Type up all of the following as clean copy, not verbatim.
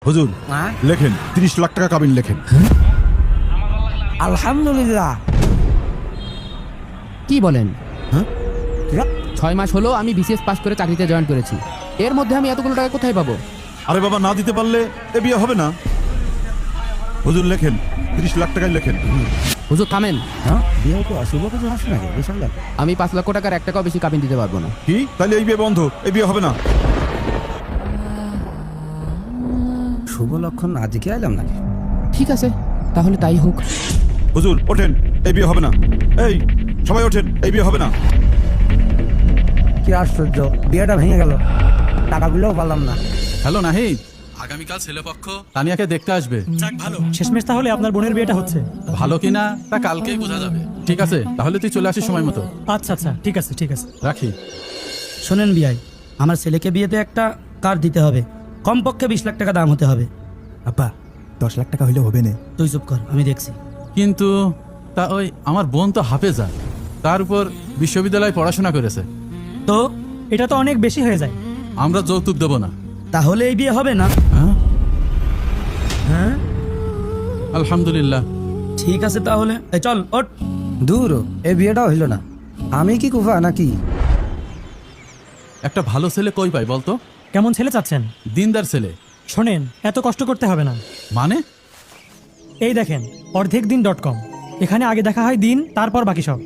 হুজুর লেখেন 30 লাখ টাকা কাবিন লেখেন। আলহামদুলিল্লাহ। কি বলেন? হ্যাঁ 6 মাস হলো আমি বিসিএস পাস করে চাকরিতে জয়েন করেছি, এর মধ্যে আমি এতগুলো টাকা কোথায় পাবো? আরে বাবা, না দিতে পারলে এ বিয়ে হবে না। হুজুর লেখেন 30 লাখ টাকাই লেখেন। হুজুর থামেন, হ্যাঁ বিয়ে তো অশুভ কিছু আসে নাকি বিশাল? আমি 5 লক্ষ টাকার 1 টাকাও বেশি কাবিন দিতে পারবো না। কি তাহলে এই বিয়ে বন্ধ, এই বিয়ে হবে না। শুভ লক্ষণ আজকে এলাম নাকি? ঠিক আছে, তাহলে তাই হোক। হুজুর ওঠেন, এই বিয়ে হবে না। এই সবাই ওঠেন, এই বিয়ে হবে না। কি আশ্চর্য, বিয়েটা ভেঙে গেল, টাকাগুলোও পারলাম না। হ্যালো নাহিদ, আগামীকাল ছেলেপক্ষ তানিয়াকে দেখতে আসবে। যাক ভালো, শেষমেশ তাহলে আপনার বোনের বিয়েটা হচ্ছে। ভালো কিনা তা কালকেই বোঝা যাবে। ঠিক আছে, তাহলে তুই চলে আসিস সময় মতো। আচ্ছা আচ্ছা, ঠিক আছে ঠিক আছে। রাখি। শোনেন বিয়াই, আমার ছেলেকে বিয়েতে একটা কার দিতে হবে, কমপক্ষে 20 লাখ টাকা দাম হতে হবে। আব্বা 10 লাখ টাকা হইলে হবে না। তুই চুপ কর, আমি দেখছি। কিন্তু তা ওই আমার বোন তো হাফেজা, তার উপর বিশ্ববিদ্যালয়ে পড়াশোনা করেছে। তো এটা তো অনেক বেশি হয়ে যায়। আমরা যৌতুক দেবো না। তাহলে এই বিয়ে হবে না? হ্যাঁ হ্যাঁ আলহামদুলিল্লাহ। ঠিক আছে তাহলে, এই চল ওঠ। দূর, এই বিয়েটা হইল না। আমি কি কুফা নাকি? একটা ভালো ছেলে কই পাই বলতো? কেমন ছেলে চাচ্ছেন? দিনদার ছেলে। শোনেন, এত কষ্ট করতে হবে না। মানে? এই দেখেন অর্ধেকদিন.com, এখানে আগে দেখা হয় দিন, তারপর বাকি সব।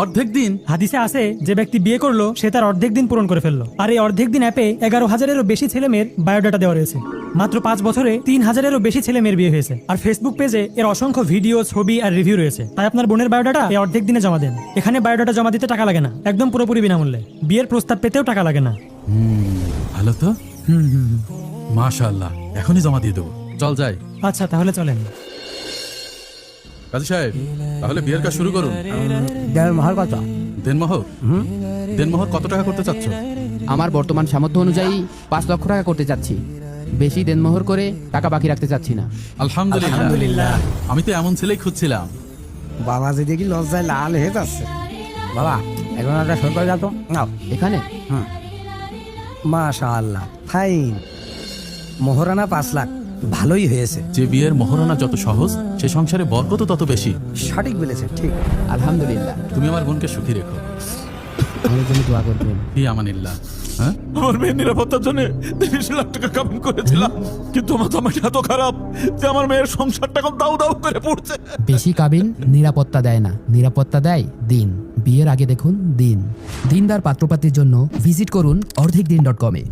অর্ধেক দিন? হাদিসে আছে যে ব্যক্তি বিয়ে করলো সে তার অর্ধেক দিন পূরণ করে ফেললো। আর এই অর্ধেক দিন অ্যাপে 11,000-এরও বেশি ছেলে মেয়ের বায়োডাটা দেওয়া রয়েছে। মাত্র 5 বছরে 3,000-এরও বেশি ছেলে মেয়ের বিয়ে হয়েছে। আর ফেসবুক পেজে এর অসংখ্য ভিডিও, ছবি আর রিভিউ রয়েছে। তাই আপনার বোনের বায়োডাটা এই অর্ধেক দিনে জমা দেন। এখানে বায়োডাটা জমা দিতে টাকা লাগে না, একদম পুরোপুরি বিনামূল্যে। বিয়ের প্রস্তাব পেতেও টাকা লাগে না। ভালো তো। মাশাআল্লাহ, এখনই জমা দিয়ে দেবো। চল যাই। আচ্ছা তাহলে চলেন। কাজী সাহেব, তাহলে বিয়ের কাজ শুরু করুন। দেড় মহার কথা। দেনমোহর, দেনমোহর কত টাকা করতে চাচ্ছ? আমার বর্তমান সামর্থ্য অনুযায়ী 5 লক্ষ টাকা করতে চাচ্ছি। বেশি দেনমোহর করে টাকা বাকি রাখতে চাচ্ছি না। আলহামদুলিল্লাহ। আমি তো এমন ছেলেই খুঁজছিলাম। বাবা যে দেখি লজ্জায় লাল হয়ে যাচ্ছে। বাবা এখন একটা সই করে যাতো নাও। এখানে মাশাআল্লাহ, ফাইন। মোহরানা 5 লাখ, ভালোই হয়েছে। যে বিয়ের মহরণা যত সহজ, সে সংসারে বরকত তত বেশি। সঠিক বলেছে, ঠিক। আলহামদুলিল্লাহ। তুমি আমার বোনকে সুখী রেখো। আমার জন্য দোয়া করবেন। ফি আমানিল্লাহ। হ্যাঁ, আমার মেয়ের নিরাপত্তার জন্য 30 লাখ টাকা কাবিন করেছিলাম, কিন্তু আমার জামাইটা এত খারাপ যে আমার মেয়ের সংসারটা এখন দাউ দাউ করে পড়ছে। বেশি কাবিন নিরাপত্তা দেয় না, নিরাপত্তা দেয় দিন। বিয়ের আগে দেখুন দিন। দিনদার পাত্রপাত্রীর জন্য ভিজিট করুন অর্ধেকদিন.com-এ।